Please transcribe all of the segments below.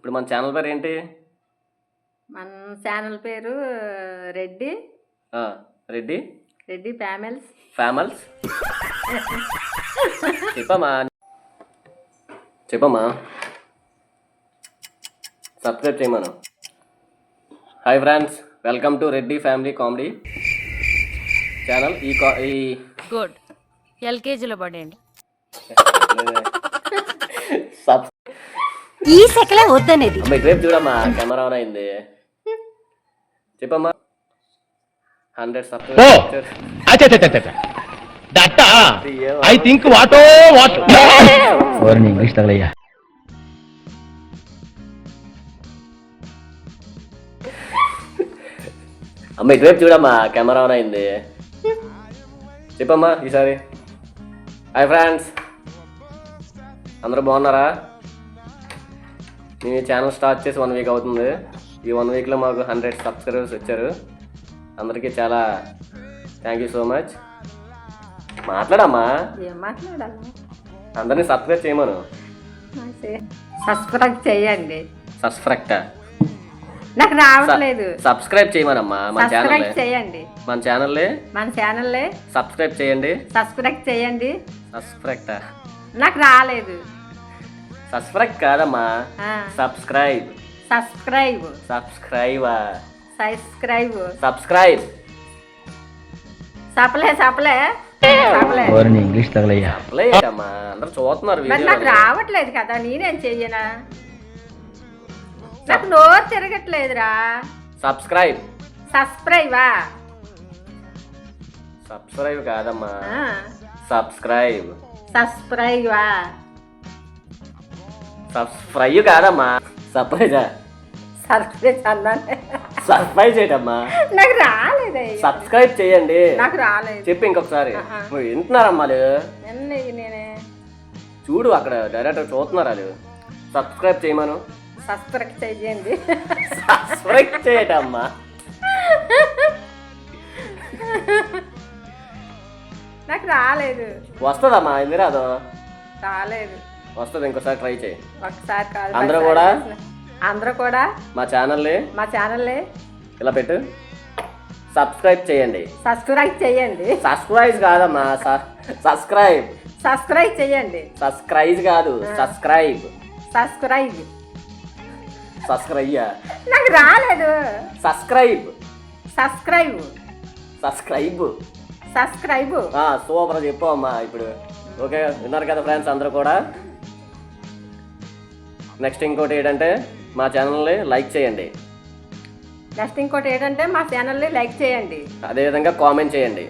ఇప్పుడు మన ఛానల్ పేరు ఏంటి? మన ఛానల్ పేరు రెడ్డి రెడ్డి రెడ్డి ఫ్యామిల్స్ ఫ్యామల్స్. చెప్పమ్మా సబ్స్క్రైబ్ చేయమను. Hi friends, welcome to Reddy family comedy channel. ఈ గుడ్ ఎల్కేజీలో పడండి. ఈ సెకలే వద్దనేది. రేపు చూడమ్మా, కెమెరా ఆన్ అయింది. చెప్పమ్మా. 100 సబ్స్క్రైబర్స్. అమ్మ ఇటువైపు చూడమ్మా, కెమెరా ఆన్ అయింది. చెప్పమ్మా ఈసారి. హాయ్ ఫ్రెండ్స్, అందరూ బాగున్నారా? మీ ఛానల్ స్టార్ట్ చేసి 1 వీక్ అవుతుంది. ఈ 1 వీక్లో మాకు 100 సబ్స్క్రైబర్స్ వచ్చారు. అందరికీ చాలా థ్యాంక్ యూ సో మచ్. మాట్లాడమ్మా. ఏం మాట్లాడాలి? అందరినీ సబ్స్క్రైబ్ చేయమను. సబ్స్క్రైబ్ చేయండి. సబ్స్క్రైబ్ నాకు రావట్లేదు. సబ్స్క్రైబ్ చేయమనమ్మా. మన ఛానల్ చేయండి. మన ఛానల్లే సబ్స్క్రైబ్ చేయండి. సబ్స్క్రైబ్ చేయండి. సబ్స్క్రైబ్ నాకు రాలేదు. సబ్స్క్రైబ్ కాదమ్మా, subscribe. Subscribe subscribe subscribe subscribe supply supply English తగలయ్యమ్మా. అందరూ చూస్తున్నారు. నాకు రావట్లేదు కదా, నేనేం చెయ్యనా? నాకు నోరు తిరగట్లేదురా. సబ్స్క్రైబ్ సబ్స్క్రైబా సబ్స్క్రైబ్ కాదమ్మా, సబ్స్క్రైబ్. సబ్స్క్రైబా సబ్స్క్రైబ్ కాదమ్మా, సర్ప్రైజా? సర్ప్రైజ్ అన్నానే. సర్ప్రైజ్ ఏంటమ్మా? నాకు రాలేదు. సబ్స్క్రైబ్ చేయండి. నాకు రాలేదు. చెప్పి ఇంకొకసారి. వింటున్నారమ్మా నేనే చూడు, అక్కడ డైరెక్టర్ చూస్తున్నారు. వాళ్ళు సబ్స్క్రైబ్ చేయమను. సబ్స్క్రైబ్ చేయండి. సబ్స్క్రైబ్ చేయటమ్మా. నాకు రాలేదు. వస్తుందమ్మా, ఎందుకు రాదు? రాలేదు. వస్తుంది, ఇంకోసారి ట్రై చేయి. ఒకసారి కాదు, అందరూ కూడా మా ఛానల్ని ఇలా పెట్టు. సబ్స్క్రైబ్ చేయండి. సబ్స్క్రైబ్ చేయండి. సబ్స్క్రైబ్ కాదమ్మా, సబ్స్క్రైబ్. సబ్స్క్రైబ్ చేయండి. సబ్స్క్రైబ్ కాదు, సబ్స్క్రైబ్. సబ్స్క్రైబ్ సబ్స్క్రైబ్ నాకు రాలేదు. Subscribe subscribe subscribe subscribe. Super చెప్పు అమ్మా. ఇప్పుడు ఓకే, విన్నారు కదా ఫ్రెండ్స్ అందరూ కూడా. నెక్స్ట్ ఇంకోటి ఏంటంటే మా ఛానల్ని లైక్ చేయండి. లైక్ చేయండి. అదేవిధంగా కామెంట్ చేయండి.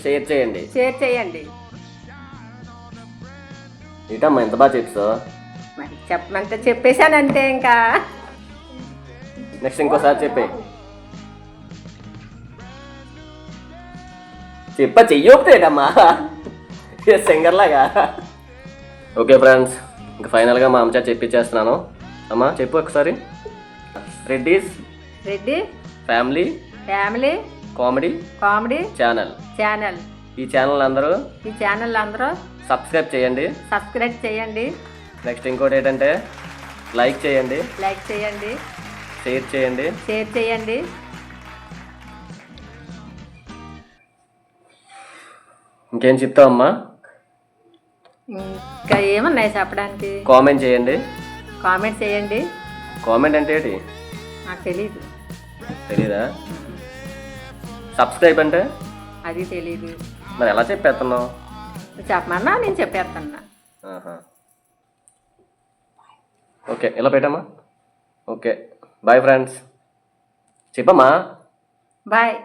షేర్ చేయండి. ఏంటమ్మా ఎంత బాగా చెప్తావు? చెప్పమంటే చెప్పేశానంటే ఇంకా. నెక్స్ట్ ఇంకోసారి చెయ్యొప్పుతేటమ్మా సింగర్ లాగా. ఓకే ఫ్రెండ్స్, ఇంకా ఫైనల్గా మా అమ్మ చెప్పించేస్తున్నాను. అమ్మా చెప్పు ఒకసారి. Reddy family comedy channel. ఈ ఛానల్ అందరూ సబ్స్క్రైబ్ చేయండి. నెక్స్ట్ ఇంకోటి ఏంటంటే లైక్ చేయండి. షేర్ చేయండి. ఇంకేం చెప్తావమ్మా? ఇంకా ఏమన్నాయి చెప్పడానికి? కామెంట్ చేయండి. కామెంట్ అంటే ఏంటి? నాకు తెలీదా? సబ్స్క్రైబ్ అంటే? అది తెలీదు. మరి ఎలా చెప్పేస్తున్నావు? చెప్పమన్నా నేను చెప్పేస్తున్నా. ఓకే, ఇలా పెట్టమ్మా. Okay, bye friends. చెప్పమ్మా. బాయ్.